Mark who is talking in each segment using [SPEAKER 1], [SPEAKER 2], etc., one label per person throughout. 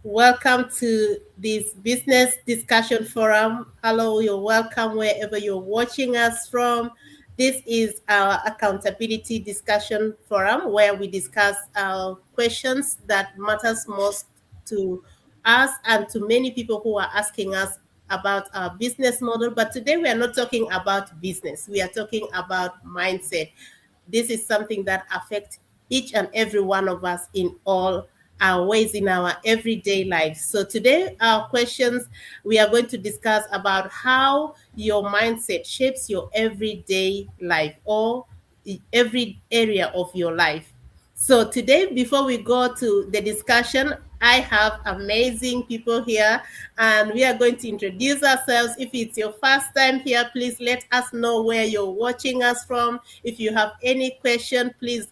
[SPEAKER 1] Welcome to this business discussion forum. Hello, you're welcome wherever you're watching us from. This is our accountability discussion forum where we discuss questions that matters most to us and to many people who are asking us about our business model. But today we are not talking about business. We are talking about mindset. This is something that affects each and every one of us in all our ways in our everyday lives. So today our questions we are going to discuss about how your mindset shapes your everyday life or every area of your life. So today, before we go to the discussion, I have amazing people here, and we are going to introduce ourselves. If it's your first time here, please let us know where you're watching us from. If you have any question, please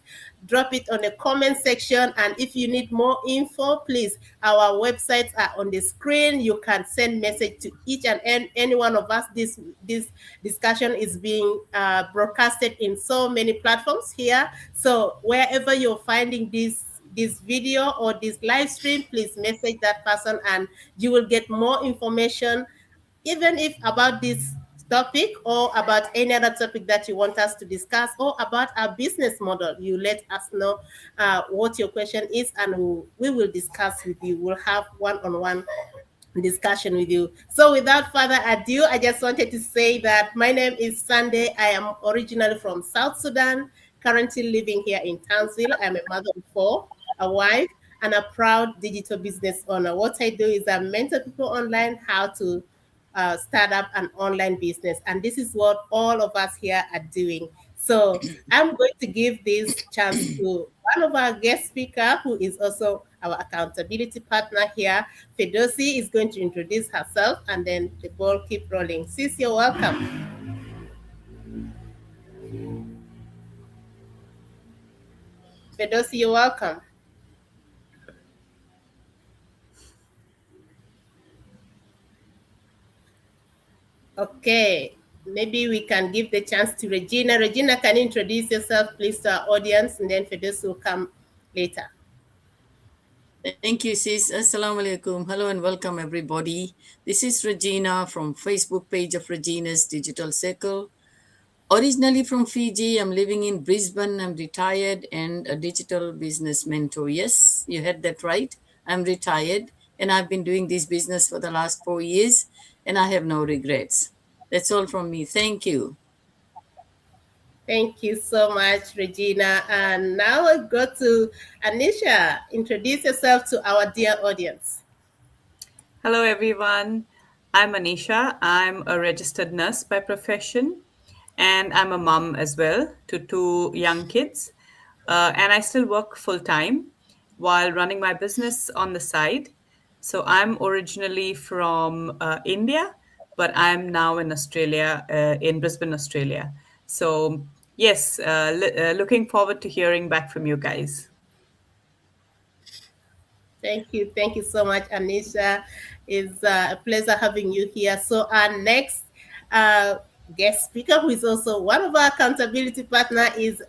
[SPEAKER 1] drop it on the comment section. And if you need more info, please, our websites are on the screen. You can send message to each and any one of us. This discussion is being broadcasted in so many platforms here. So wherever you're finding this video or this live stream, please message that person and you will get more information, even if about this topic or about any other topic that you want us to discuss or about our business model. You let us know what your question is and we will discuss with you. We'll have one-on-one discussion with you. So without further ado, I just wanted to say that my name is Sunday. I am originally from South Sudan, currently living here in Townsville. I'm a mother of four, a wife, and a proud digital business owner. What I do is I mentor people online how to start up an online business. And this is what all of us here are doing. So I'm going to give this chance to one of our guest speaker, who is also our accountability partner here. Fedosi is going to introduce herself and then the ball keep rolling. Sis, you're welcome. Fedosi, you're welcome. Okay, maybe we can give the chance to Regina. Regina, can you introduce yourself, please, to our audience, and then Fedosi will come later.
[SPEAKER 2] Thank you, sis. Assalamu alaikum. Hello and welcome, everybody. This is Regina from Facebook page of Regina's Digital Circle. Originally from Fiji, I'm living in Brisbane. I'm retired and a digital business mentor. Yes, you heard that right. I'm retired and I've been doing this business for the last 4 years and I have no regrets. That's all from me. Thank you.
[SPEAKER 1] Thank you so much, Regina. And now I go to Anisha. Introduce yourself to our dear audience.
[SPEAKER 3] Hello, everyone. I'm Anisha. I'm a registered nurse by profession, and I'm a mom as well to two young kids. And I still work full time while running my business on the side. So I'm originally from India, but I'm now in Australia, in Brisbane, Australia. So, yes, looking forward to hearing back from you guys.
[SPEAKER 1] Thank you. Thank you so much, Anisha. It's a pleasure having you here. So our next uh, guest speaker, who is also one of our accountability partner, is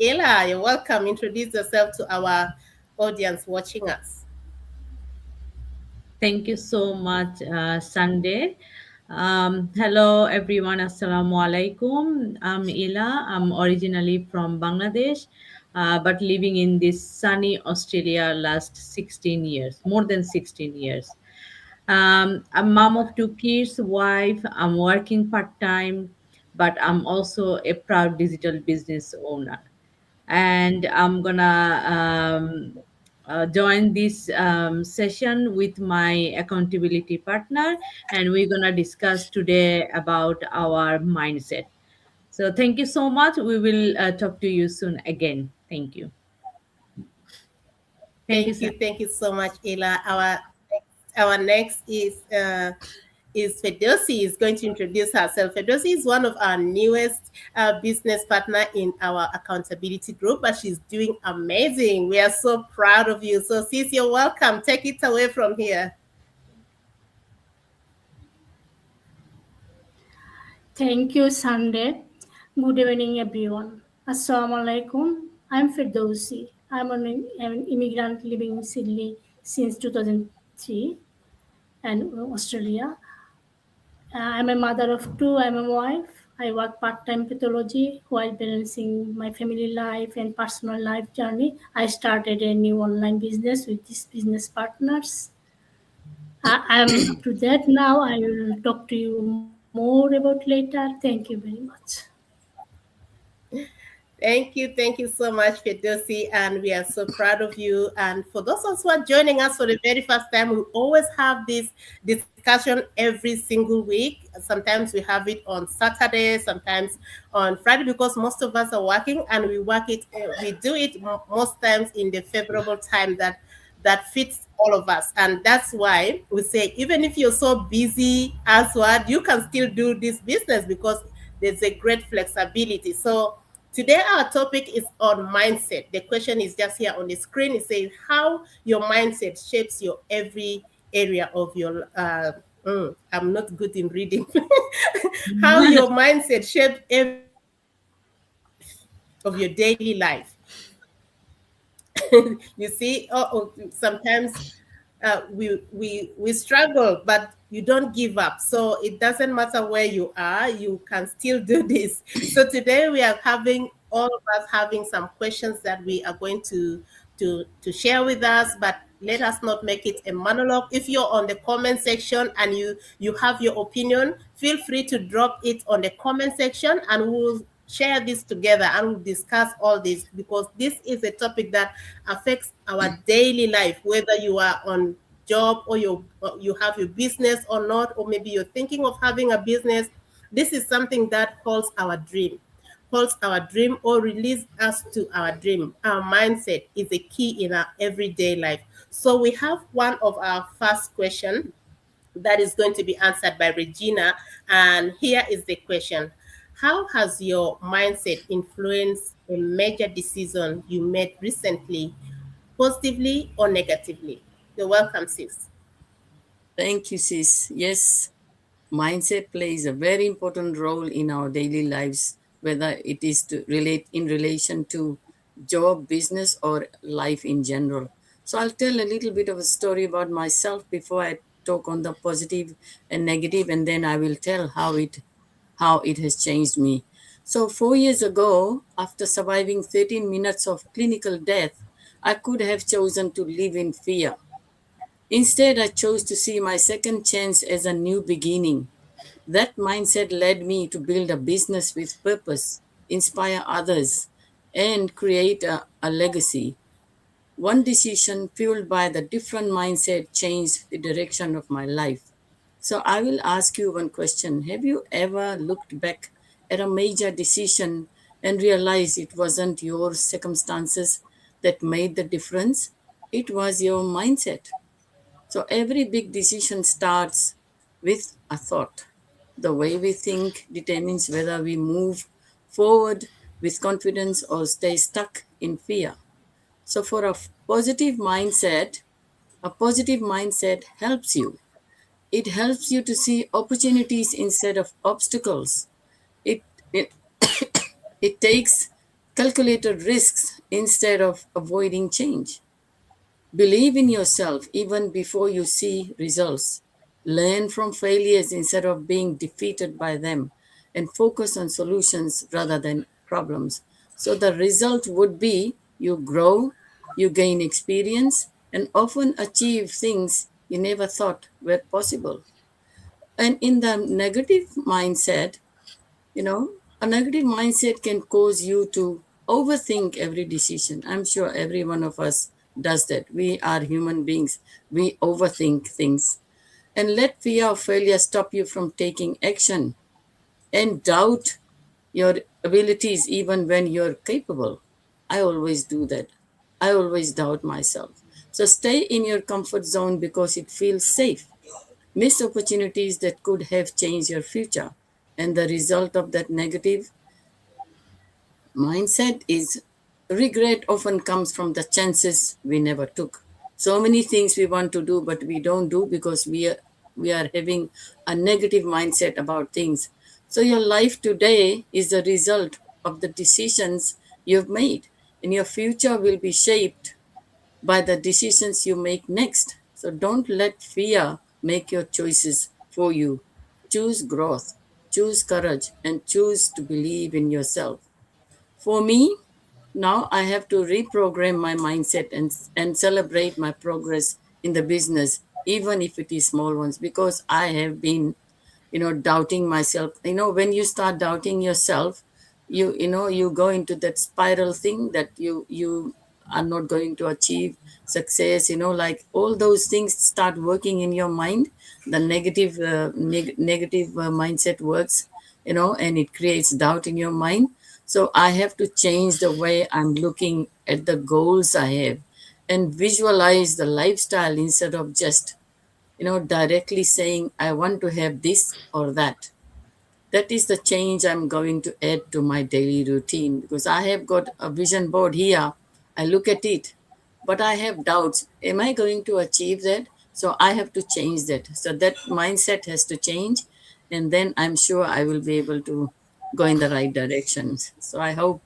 [SPEAKER 1] Ella. You're welcome. Introduce yourself to our audience watching us.
[SPEAKER 4] Thank you so much, Sunday. Hello, everyone. Assalamu alaikum. I'm Ila. I'm originally from Bangladesh, but living in this sunny Australia last 16 years, more than 16 years. I'm mom of two kids, wife. I'm working part time, but I'm also a proud digital business owner. And I'm gonna join this session with my accountability partner, and we're gonna discuss today about our mindset. So thank you so much. We will talk to you soon again. Thank you. Thank you,
[SPEAKER 1] Thank
[SPEAKER 4] sir.
[SPEAKER 1] you. Thank you so much, Ella. Our next is Fedosi is going to introduce herself. Fedosi is one of our newest business partner in our accountability group, but she's doing amazing. We are so proud of you. So, sis, you're welcome. Take it away from here.
[SPEAKER 5] Thank you, Sunday. Good evening, everyone. Assalamu alaikum. I'm Firdausi. I'm an immigrant living in Sydney since 2000. three, and Australia. I'm a mother of two. I'm a wife. I work part-time pathology while balancing my family life and personal life journey. I started a new online business with these business partners. I'm up to that now. I will talk to you more about later. Thank you very much.
[SPEAKER 1] Thank you so much, Fedosi, and we are so proud of you. And for those of us who are joining us for the very first time, we always have this discussion every single week. Sometimes we have it on Saturday, sometimes on Friday, because most of us are working, and we do it most times in the favorable time that fits all of us. And that's why we say, even if you're so busy as what, you can still do this business because there's a great flexibility. So today our topic is on mindset. The question is just here on the screen. It says how your mindset shapes your every area of your I'm not good in reading. How your mindset shapes every area of your daily life. You see, sometimes we struggle, but you don't give up. So it doesn't matter where you are, you can still do this. So today we are having all of us having some questions that we are going to share with us, but let us not make it a monologue. If you're on the comment section and you have your opinion, feel free to drop it on the comment section, and we'll share this together and we'll discuss all this, because this is a topic that affects our daily life, whether you are on job or you have your business or not, or maybe you're thinking of having a business. This is something that holds our dream or release us to our dream. Our mindset is a key in our everyday life. So we have one of our first question that is going to be answered by Regina. And here is the question: how has your mindset influenced a major decision you made recently, positively or negatively? You're welcome, sis.
[SPEAKER 2] Thank you, sis. Yes, mindset plays a very important role in our daily lives, whether it is to relate in relation to job, business, or life in general. So I'll tell a little bit of a story about myself before I talk on the positive and negative, and then I will tell how it has changed me. So 4 years ago, after surviving 13 minutes of clinical death, I could have chosen to live in fear. Instead, I chose to see my second chance as a new beginning. That mindset led me to build a business with purpose, inspire others, and create a legacy. One decision fueled by the different mindset changed the direction of my life. So I will ask you one question. Have you ever looked back at a major decision and realized it wasn't your circumstances that made the difference? It was your mindset. So every big decision starts with a thought. The way we think determines whether we move forward with confidence or stay stuck in fear. So for a positive mindset helps you. It helps you to see opportunities instead of obstacles. It it, it takes calculated risks instead of avoiding change. Believe in yourself even before you see results. Learn from failures instead of being defeated by them, and focus on solutions rather than problems. So the result would be you grow, you gain experience, and often achieve things you never thought were possible. And in the negative mindset, a negative mindset can cause you to overthink every decision. I'm sure every one of us does that. We are human beings. We overthink things. And let fear of failure stop you from taking action, and doubt your abilities even when you're capable. I always do that. I always doubt myself. So stay in your comfort zone because it feels safe. Miss opportunities that could have changed your future. And the result of that negative mindset is regret often comes from the chances we never took. So many things we want to do, but we don't do because we are having a negative mindset about things. So your life today is the result of the decisions you've made, and your future will be shaped by the decisions you make next. So don't let fear make your choices for you. Choose growth, choose courage, and choose to believe in yourself. For me, now I have to reprogram my mindset and celebrate my progress in the business, even if it is small ones, because I have been, doubting myself. When you start doubting yourself, you go into that spiral thing that you are not going to achieve success, like all those things start working in your mind. The negative mindset works, and it creates doubt in your mind. So I have to change the way I'm looking at the goals I have and visualize the lifestyle instead of just, directly saying, I want to have this or that. That is the change I'm going to add to my daily routine, because I have got a vision board here. I look at it, but I have doubts. Am I going to achieve that? So I have to change that. So that mindset has to change, and then I'm sure I will be able to go in the right direction. So I hope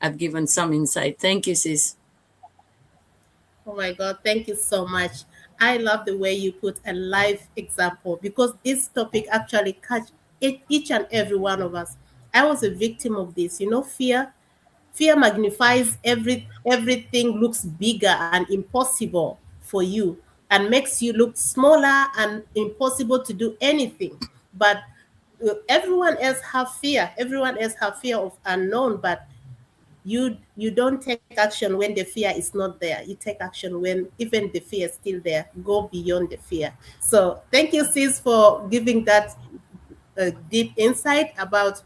[SPEAKER 2] I've given some insight. Thank you, sis.
[SPEAKER 1] Oh my God, thank you so much. I love the way you put a live example because this topic actually catch each and every one of us. I was a victim of this. Fear. Fear magnifies everything looks bigger and impossible for you and makes you look smaller and impossible to do anything. But everyone else have fear. Everyone else have fear of unknown, but you don't take action when the fear is not there. You take action when even the fear is still there. Go beyond the fear. So thank you, sis, for giving that deep insight about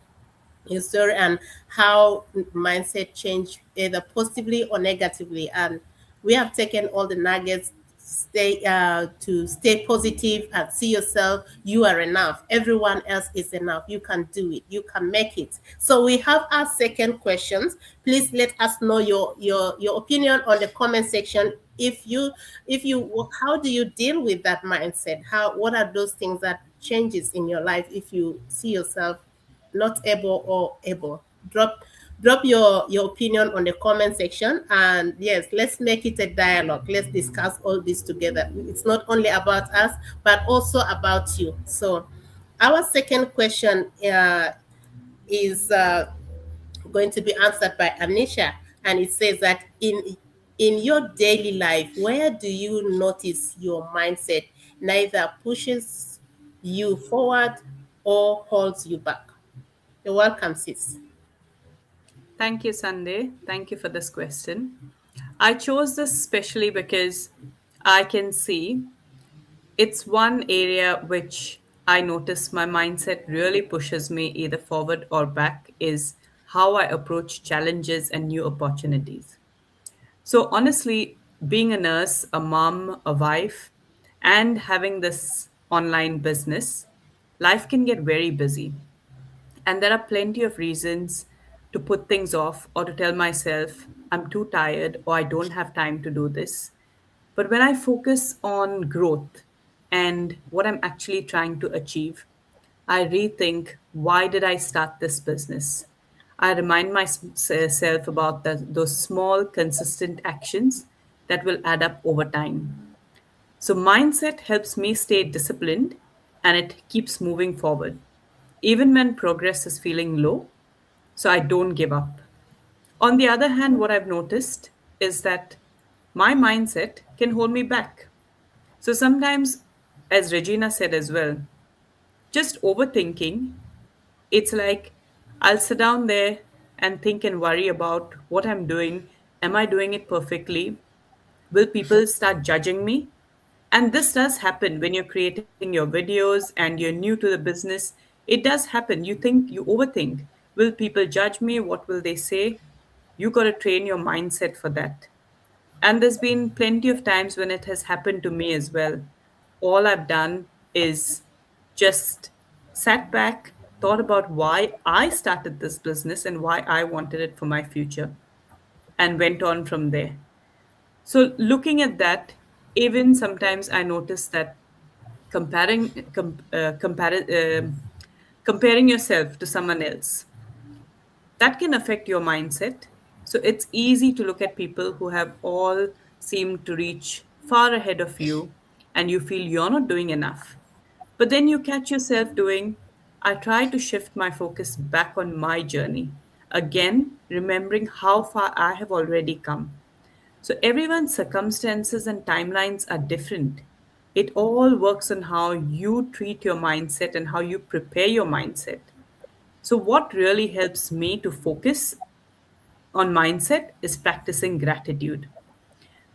[SPEAKER 1] your story and how mindset change either positively or negatively. And we have taken all the nuggets to stay positive and see yourself. You are enough. Everyone else is enough. You can do it. You can make it. So we have our second questions. Please let us know your opinion on the comment section. If you how do you deal with that mindset? What are those things that changes in your life if you see yourself not able or able? Drop your opinion on the comment section, and yes, let's make it a dialogue. Let's discuss all this together. It's not only about us but also about you. So our second question is going to be answered by Anisha, and it says that in your daily life, where do you notice your mindset neither pushes you forward or holds you back? You're welcome, sis.
[SPEAKER 3] Thank you, Sunday. Thank you for this question. I chose this especially because I can see it's one area which I notice my mindset really pushes me either forward or back is how I approach challenges and new opportunities. So, honestly, being a nurse, a mom, a wife, and having this online business, life can get very busy. And there are plenty of reasons to put things off or to tell myself, I'm too tired or I don't have time to do this. But when I focus on growth and what I'm actually trying to achieve, I rethink why did I start this business? I remind myself about those small, consistent actions that will add up over time. So, mindset helps me stay disciplined and it keeps moving forward, even when progress is feeling low. So, I don't give up. On the other hand, what I've noticed is that my mindset can hold me back. So, sometimes, as Regina said as well, just overthinking, it's like I'll sit down there and think and worry about what I'm doing. Am I doing it perfectly? Will people start judging me? And this does happen when you're creating your videos and you're new to the business. It does happen. You think, you overthink. Will people judge me? What will they say? You got to train your mindset for that. And there's been plenty of times when it has happened to me as well. All I've done is just sat back, thought about why I started this business and why I wanted it for my future, and went on from there. So, looking at that, even sometimes I notice that comparing comparing yourself to someone else, that can affect your mindset. So it's easy to look at people who have all seemed to reach far ahead of you and you feel you're not doing enough. But then you catch yourself doing, I try to shift my focus back on my journey. Again, remembering how far I have already come. So everyone's circumstances and timelines are different. It all works on how you treat your mindset and how you prepare your mindset. So, what really helps me to focus on mindset is practicing gratitude.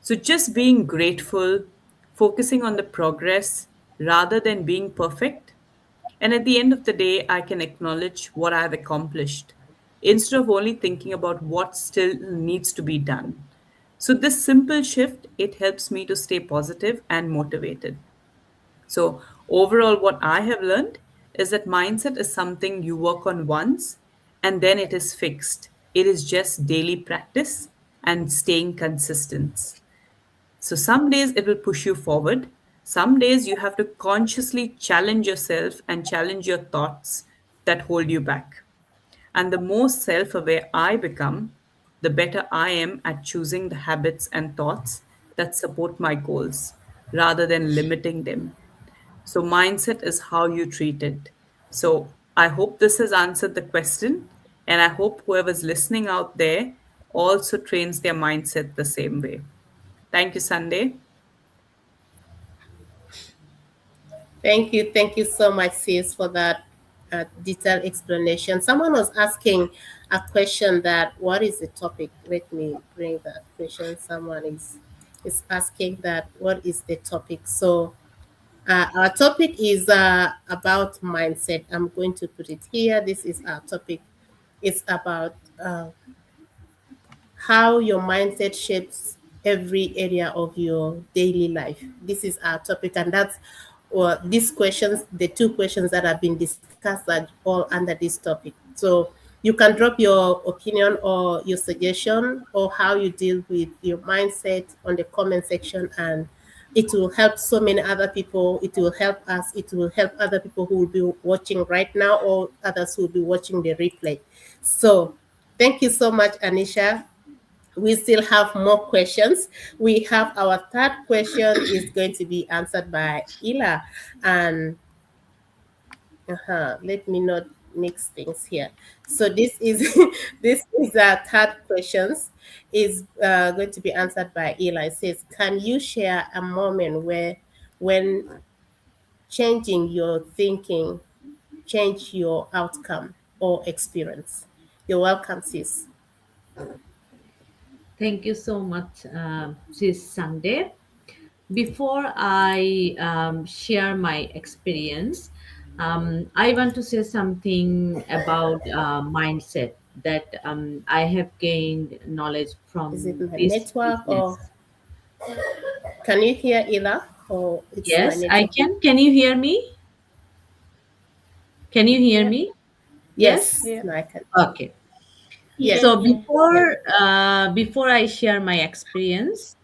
[SPEAKER 3] So, just being grateful, focusing on the progress rather than being perfect. And at the end of the day, I can acknowledge what I've accomplished instead of only thinking about what still needs to be done. So, this simple shift, it helps me to stay positive and motivated. So, overall, what I have learned is that mindset is something you work on once and then it is fixed. It is just daily practice and staying consistent. So, some days it will push you forward. Some days you have to consciously challenge yourself and challenge your thoughts that hold you back. And the more self aware I become, the better I am at choosing the habits and thoughts that support my goals rather than limiting them. So, mindset is how you treat it. So, I hope this has answered the question. And I hope whoever's listening out there also trains their mindset the same way. Thank you, Sunday.
[SPEAKER 1] Thank you so much, sis, for that detailed explanation. Someone was asking a question that what is the topic? Let me bring that question. Someone is asking that what is the topic? So our topic is about mindset. I'm going to put it here. This is our topic. It's about how your mindset shapes every area of your daily life. This is our topic, and that's these questions, the two questions that have been discussed, are all under this topic. So you can drop your opinion or your suggestion or how you deal with your mindset on the comment section, and it will help so many other people. It will help us. It will help other people who will be watching right now or others who will be watching the replay. So thank you so much, Anisha. We still have more questions. We have our third question is going to be answered by Ila. And let me not mix things here. So this is this is our third questions is going to be answered by Ila. It says, can you share a moment where when changing your thinking change your outcome or experience? You're welcome, sis.
[SPEAKER 4] Thank you so much, Sis Sunday. Before I share my experience, I want to say something about mindset that I have gained knowledge
[SPEAKER 1] Is it
[SPEAKER 4] from
[SPEAKER 1] my
[SPEAKER 4] this
[SPEAKER 1] network or
[SPEAKER 4] business.
[SPEAKER 1] can you hear Ila? Or it's my
[SPEAKER 4] Yes, I
[SPEAKER 1] network?
[SPEAKER 4] can. Can you hear me? Can you hear
[SPEAKER 5] Yeah,
[SPEAKER 4] me? Yes?
[SPEAKER 1] Yes,
[SPEAKER 5] yeah,
[SPEAKER 1] no, I can.
[SPEAKER 4] Okay.
[SPEAKER 5] we
[SPEAKER 1] Yes,
[SPEAKER 5] can
[SPEAKER 4] So
[SPEAKER 5] hear.
[SPEAKER 4] before I share my experience,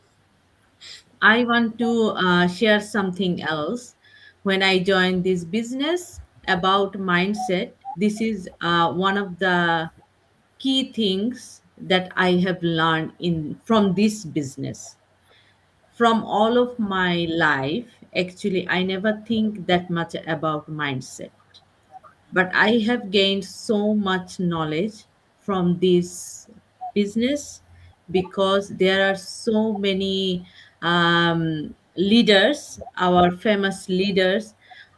[SPEAKER 4] I want to share something else. When I joined this business about mindset, this is one of the key things that I have learned in from this business. From all of my life, actually, I never think that much about mindset, but I have gained so much knowledge from this business because there are so many leaders, our famous leaders.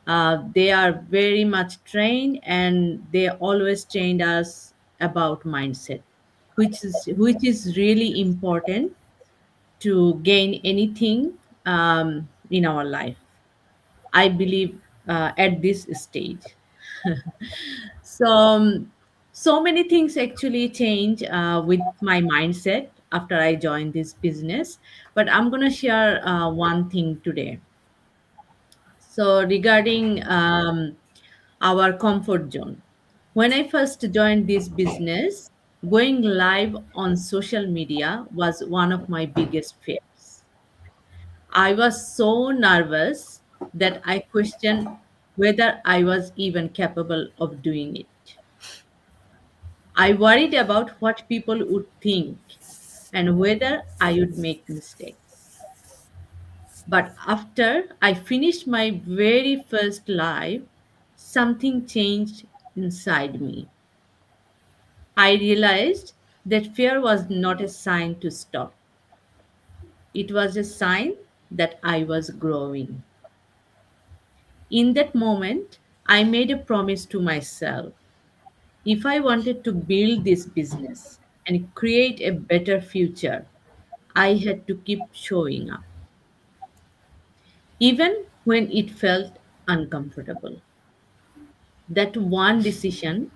[SPEAKER 4] They are very much trained, and they always trained us about mindset, which is really important to gain anything in our life. I believe at this stage. So, so many things actually change with my mindset after I joined this business. But I'm gonna share one thing today. So, regarding our comfort zone, when I first joined this business, going live on social media was one of my biggest fears. I was so nervous that I questioned whether I was even capable of doing it. I worried about what people would think and whether I would make mistakes. But after I finished my very first live, something changed inside me. I realized that fear was not a sign to stop, it was a sign that I was growing. In that moment, I made a promise to myself. If I wanted to build this business and create a better future, I had to keep showing up, even when it felt uncomfortable. That one decision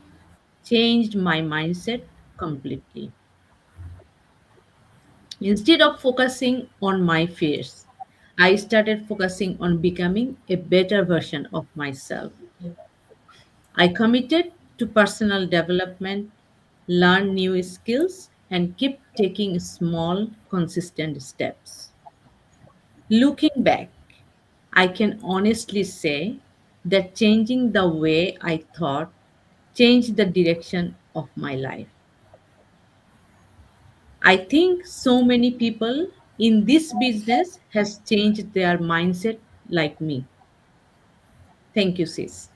[SPEAKER 4] changed my mindset completely. Instead of focusing on my fears, I started focusing on becoming a better version of myself. I committed to personal development, learn new skills, and keep taking small, consistent steps. Looking back, I can honestly say that changing the way I thought changed the direction of my life. I think so many people in this business has changed their mindset like me. Thank you, sis.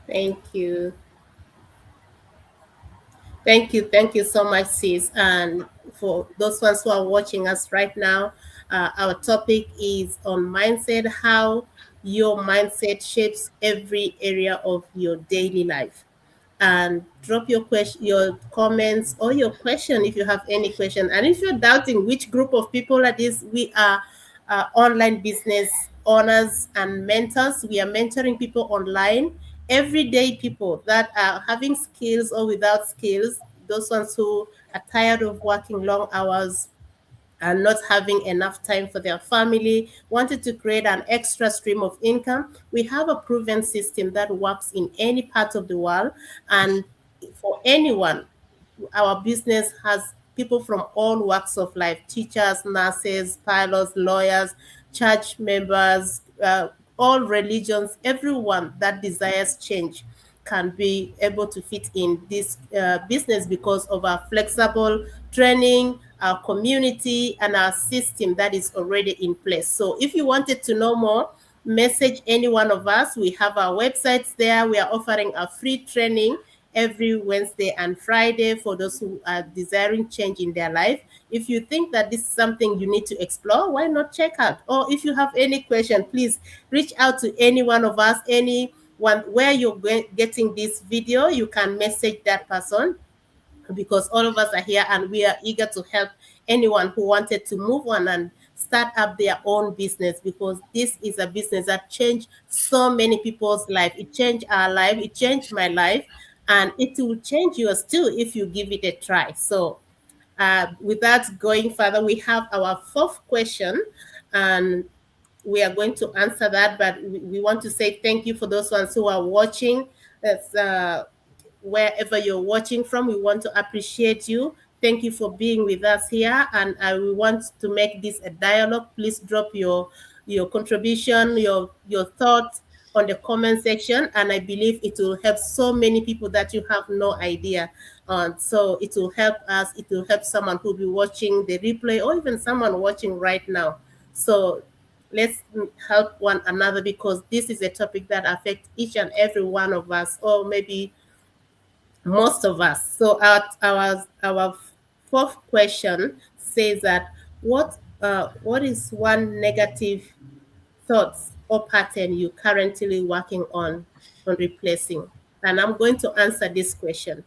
[SPEAKER 1] Thank you. Thank you so much, sis. And for those ones who are watching us right now, our topic is on mindset, how your mindset shapes every area of your daily life. And drop your question, your comments, or your question if you have any question. And if you're doubting which group of people are this, we are online business owners and mentors. We are mentoring people online, everyday people that are having skills or without skills, those ones who are tired of working long hours and not having enough time for their family, wanted to create an extra stream of income. We have a proven system that works in any part of the world. And for anyone, our business has people from all walks of life: teachers, nurses, pilots, lawyers, church members, all religions, everyone that desires change can be able to fit in this business because of our flexible training, our community, and our system that is already in place. So if you wanted to know more, message any one of us. We have our websites there. We are offering a free training every Wednesday and Friday for those who are desiring change in their life. If you think that this is something you need to explore, why not check out? Or if you have any question, please reach out to any one of us, anyone where you're getting this video. You can message that person because all of us are here and we are eager to help anyone who wanted to move on and start up their own business, because this is a business that changed so many people's life. It changed our life, it changed my life, and it will change yours too if you give it a try. So without going further, we have our fourth question, and we are going to answer that. But we want to say thank you for those ones who are watching. That's wherever you're watching from. We want to appreciate you. Thank you for being with us here, and we want to make this a dialogue. Please drop your contribution, your thoughts on the comment section, and I believe it will help so many people that you have no idea. So it will help us. It will help someone who'll be watching the replay, or even someone watching right now. So let's help one another, because this is a topic that affects each and every one of us, or maybe most of us. So our fourth question says that what is one negative thoughts or pattern you currently working on replacing? And I'm going to answer this question.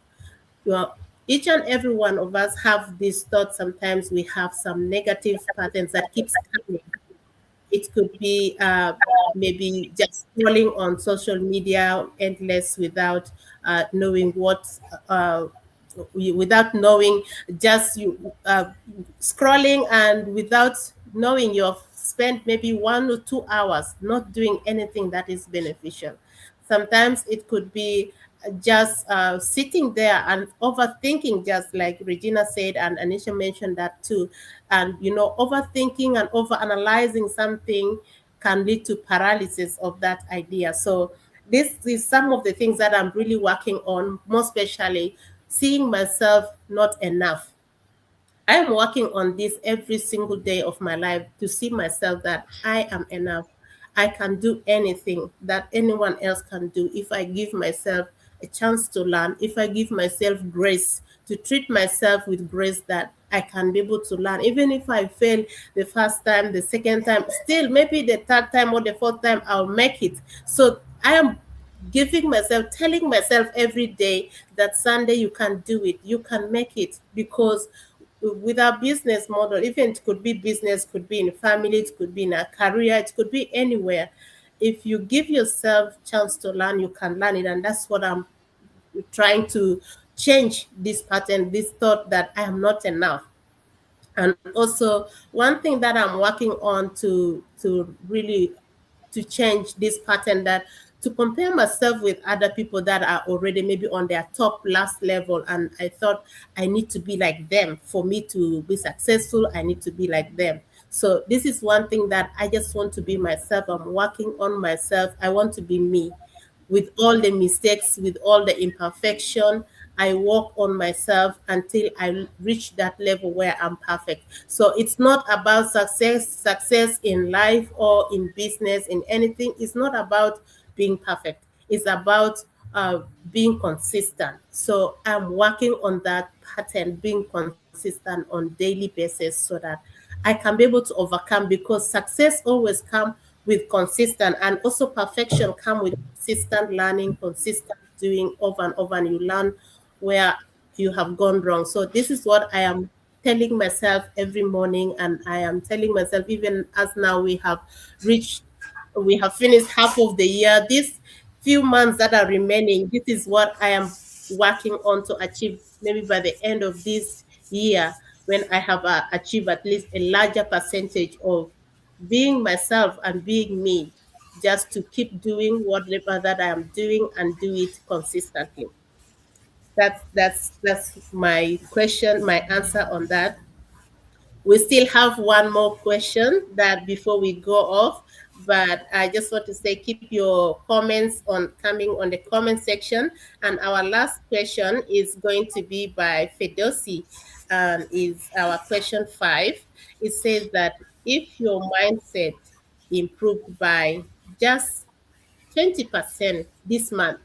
[SPEAKER 1] Well, each and every one of us have these thoughts. Sometimes we have some negative patterns that keeps coming. It could be maybe just scrolling on social media endless without knowing uh, without knowing, just you scrolling, and without knowing you've spent maybe 1 or 2 hours not doing anything that is beneficial. Sometimes it could be just sitting there and overthinking, just like Regina said, and Anisha mentioned that too. And overthinking and overanalyzing something can lead to paralysis of that idea. So this is some of the things that I'm really working on, most especially seeing myself not enough. I am working on this every single day of my life to see myself that I am enough. I can do anything that anyone else can do if I give myself a chance to learn, if I give myself grace to treat myself with grace, that I can be able to learn. Even if I fail the first time, the second time, still maybe the third time or the fourth time, I'll make it. So I am giving myself, telling myself every day that Sunday you can do it, you can make it, because with our business model, even it could be business, could be in family, it could be in a career, it could be anywhere. If you give yourself chance to learn, you can learn it, and that's what I'm trying to change, this pattern, this thought that I am not enough. And also one thing that I'm working on to really to change this pattern, that to compare myself with other people that are already maybe on their top last level, and I thought I need to be like them for me to be successful. I need to be like them. So this is one thing that I just want to be myself. I'm working on myself. I want to be me with all the mistakes, with all the imperfection. I work on myself until I reach that level where I'm perfect. So it's not about success in life or in business, in anything. It's not about being perfect. It's about being consistent. So I'm working on that pattern, being consistent on daily basis, so that I can be able to overcome, because success always come with consistent, and also perfection come with consistent learning, consistent doing over and over, and you learn where you have gone wrong. So this is what I am telling myself every morning, and I am telling myself even as now reached we have finished half of the year. These few months that are remaining, this is what I am working on to achieve, maybe by the end of this year, when I have achieved at least a larger percentage of being myself and being me, just to keep doing whatever that I am doing and do it consistently. That's my question, my answer on that. We still have one more question that before we go off, but I just want to say keep your comments on coming on the comment section. And our last question is going to be by Fedosi, and is our question 5. It says that if your mindset improved by just 20% this month,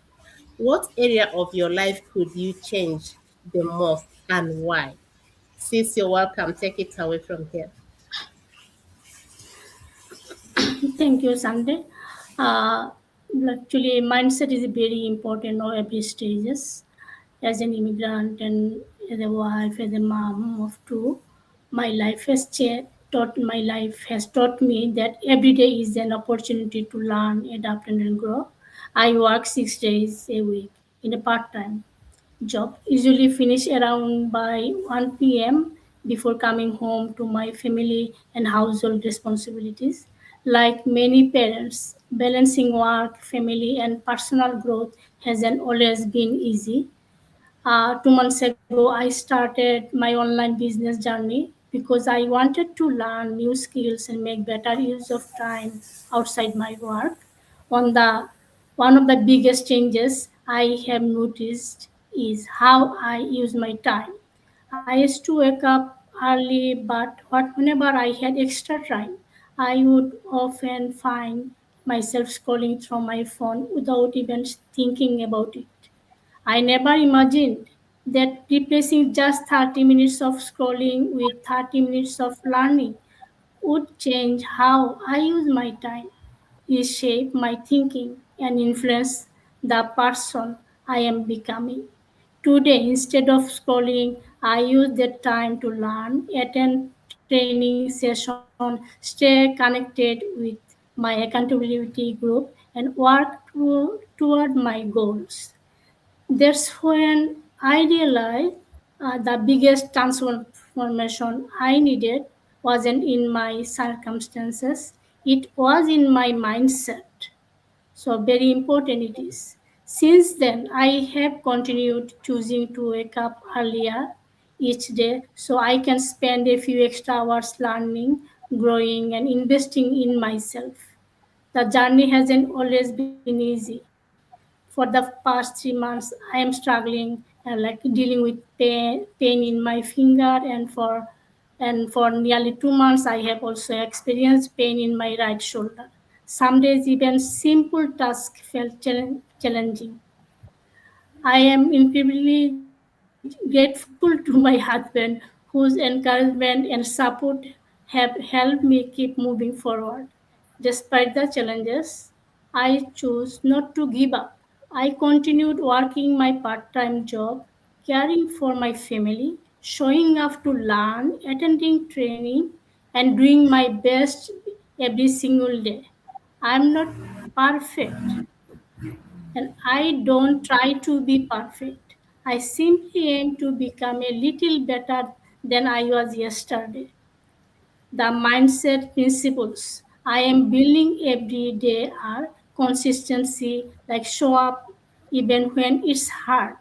[SPEAKER 1] what area of your life could you change the most, and why? Sis, you're welcome. Take it away from here.
[SPEAKER 5] Thank you, Sunday. Uh, Actually, mindset is very important on every stages. As an immigrant and as a wife, as a mom of two, my life has taught me that every day is an opportunity to learn, adapt, and grow. I work 6 days a week in a part-time job, usually finish around by 1 p.m. before coming home to my family and household responsibilities. Like many parents, balancing work, family, and personal growth hasn't always been easy. 2 months ago, I started my online business journey because I wanted to learn new skills and make better use of time outside my work. On the One of the biggest changes I have noticed is how I use my time. I used to wake up early, but whenever I had extra time, I would often find myself scrolling through my phone without even thinking about it. I never imagined that replacing just 30 minutes of scrolling with 30 minutes of learning would change how I use my time, reshape my thinking, and influence the person I am becoming. Today, instead of scrolling, I use that time to learn, attend training session, stay connected with my accountability group, and work toward my goals. That's when I realized the biggest transformation I needed wasn't in my circumstances, it was in my mindset. So, very important it is. Since then, I have continued choosing to wake up earlier each day so I can spend a few extra hours learning, growing, and investing in myself. The journey hasn't always been easy. For the past 3 months, I am struggling and like dealing with pain in my finger and for And for nearly 2 months, I have also experienced pain in my right shoulder. Some days, even simple tasks felt challenging. I am incredibly grateful to my husband, whose encouragement and support have helped me keep moving forward. Despite the challenges, I chose not to give up. I continued working my part time job, caring for my family, showing up to learn, attending training, and doing my best every single day. I'm not perfect, and I don't try to be perfect. I simply aim to become a little better than I was yesterday. The mindset principles I am building every day are consistency, like show up even when it's hard,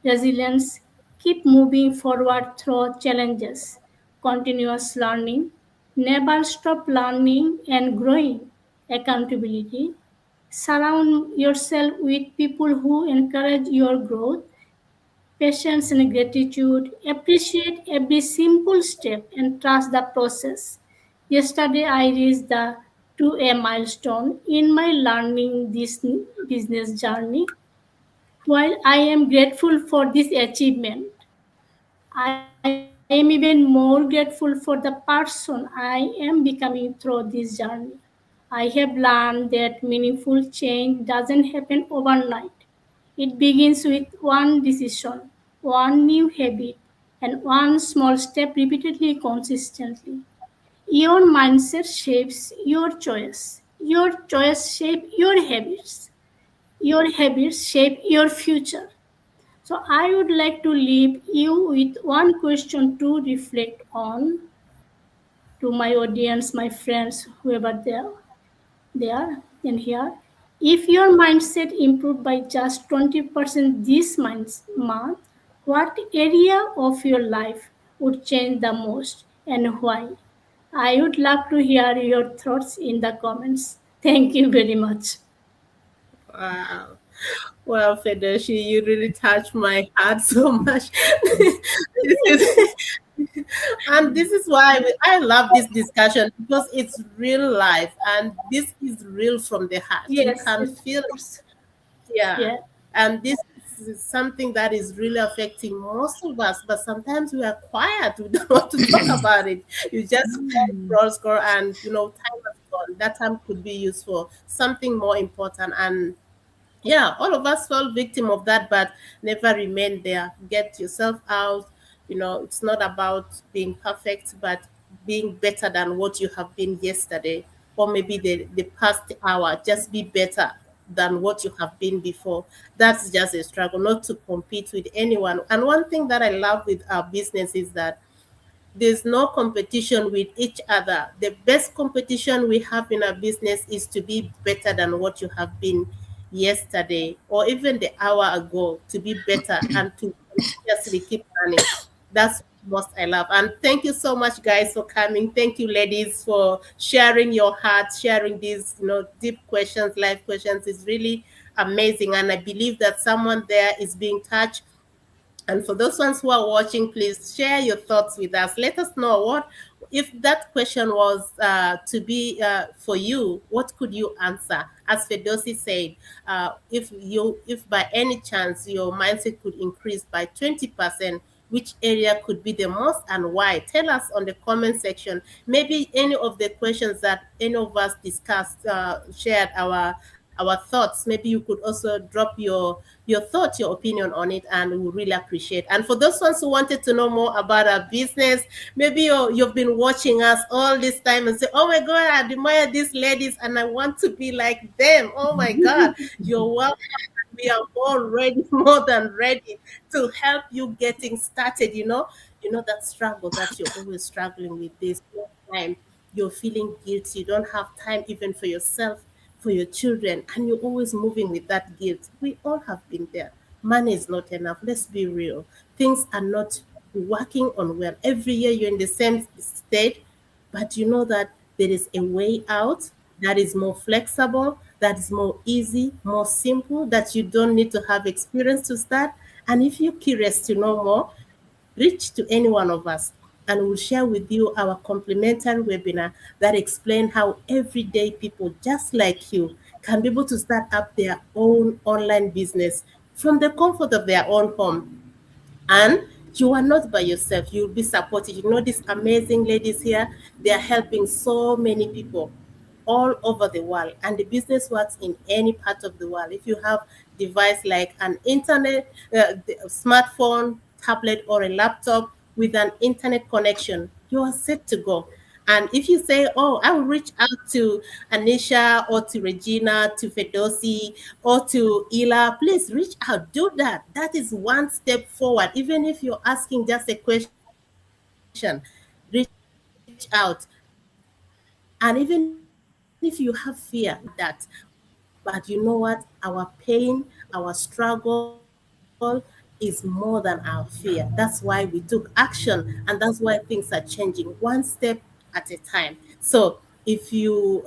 [SPEAKER 5] resilience, keep moving forward through challenges, continuous learning, never stop learning and growing, accountability, surround yourself with people who encourage your growth, patience and gratitude, appreciate every simple step and trust the process. Yesterday, I reached the 2A milestone in my learning this business journey. While I am grateful for this achievement, I am even more grateful for the person I am becoming through this journey. I have learned that meaningful change doesn't happen overnight. It begins with one decision, one new habit, and one small step repeatedly consistently. Your mindset shapes your choice. Your choice shapes your habits. Your habits shape your future. So I would like to leave you with one question to reflect on, to my audience, my friends, whoever they are in here. If your mindset improved by just 20% this month, what area of your life would change the most and why? I would love to hear your thoughts in the comments. Thank you very much.
[SPEAKER 1] Wow. Well, Fedoshi, you really touched my heart so much. This is, and this is why I love this discussion because it's real life and this is real from the heart. You
[SPEAKER 5] Yes,
[SPEAKER 1] can
[SPEAKER 5] yes, of
[SPEAKER 1] feel it.
[SPEAKER 5] course.
[SPEAKER 1] Yeah.
[SPEAKER 5] Yeah.
[SPEAKER 1] And this is something that is really affecting most of us, but sometimes we are quiet. We don't want to talk about it. You just scroll, and time has gone. That time could be used for something more important. And yeah, all of us fall victim of that, but never remain there. Get yourself out. It's not about being perfect, but being better than what you have been yesterday, or maybe the past hour. Just be better than what you have been before. That's just a struggle, not to compete with anyone. And one thing that I love with our business is that there's no competition with each other. The best competition we have in our business is to be better than what you have been yesterday or even the hour ago, to be better and to continuously keep learning. That's what I love. And thank you so much, guys, for coming. Thank you, ladies, for sharing your hearts, sharing these, deep questions, life questions. Is really amazing. And I believe that someone there is being touched, and for those ones who are watching, please share your thoughts with us. Let us know what, if that question was to be for you, what could you answer? As Fedosi said, if by any chance your mindset could increase by 20%, which area could be the most and why? Tell us on the comment section. Maybe any of the questions that any of us discussed, shared our thoughts. Maybe you could also drop your thoughts, your opinion on it, and we really appreciate. And for those ones who wanted to know more about our business, maybe you've been watching us all this time and say, "Oh my God, I admire these ladies, and I want to be like them." Oh my God, you're welcome. We are all ready, more than ready, to help you getting started. That struggle that you're always struggling with. This time you're feeling guilty. You don't have time even for yourself, for your children, and you're always moving with that guilt. We all have been there. Money is not enough. Let's be real. Things are not working on well. Every year you're in the same state, but you know that there is a way out that is more flexible, that is more easy, more simple, that you don't need to have experience to start. And if you're curious to know more, reach to any one of us. and we'll share with you our complimentary webinar that explain how everyday people just like you can be able to start up their own online business from the comfort of their own home. And you are not by yourself. You'll be supported. You know, these amazing ladies here, they are helping so many people all over the world. And the business works in any part of the world. If you have device like an internet, smartphone, tablet, or a laptop with an internet connection, you are set to go. And if you say, oh, I will reach out to Anisha or to Regina, to Fedosi or to Ila, please reach out. Do that. That is one step forward. Even if you're asking just a question, reach out. And even if you have fear, don't be afraid to do that. But you know what? Our pain, our struggle is more than our fear. That's why we took action, and that's why things are changing one step at a time. So if you're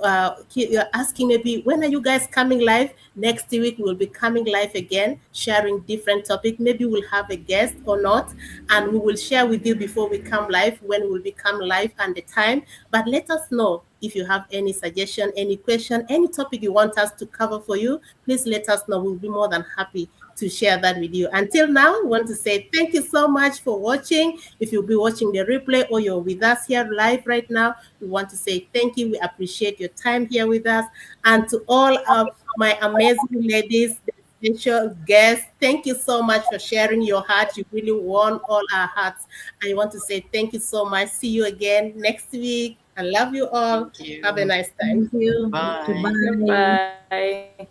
[SPEAKER 1] asking maybe when are you guys coming live, next week we'll be coming live again, sharing different topic. Maybe we'll have a guest or not, and we will share with you before we come live, when we'll become live, and the time. But let us know if you have any suggestion, any question, any topic you want us to cover for you. Please let us know. We'll be more than happy to share that with you. Until now, I want to say thank you so much for watching. If you'll be watching the replay or you're with us here live right now, we want to say thank you. We appreciate your time here with us. And to all of my amazing ladies, the special guests, thank you so much for sharing your heart. You really won all our hearts. I want to say thank you so much. See you again next week. I love you all.
[SPEAKER 2] Thank
[SPEAKER 1] Have a
[SPEAKER 2] you.
[SPEAKER 1] nice time.
[SPEAKER 4] Thank you.
[SPEAKER 2] Bye.
[SPEAKER 4] Goodbye.
[SPEAKER 3] Bye.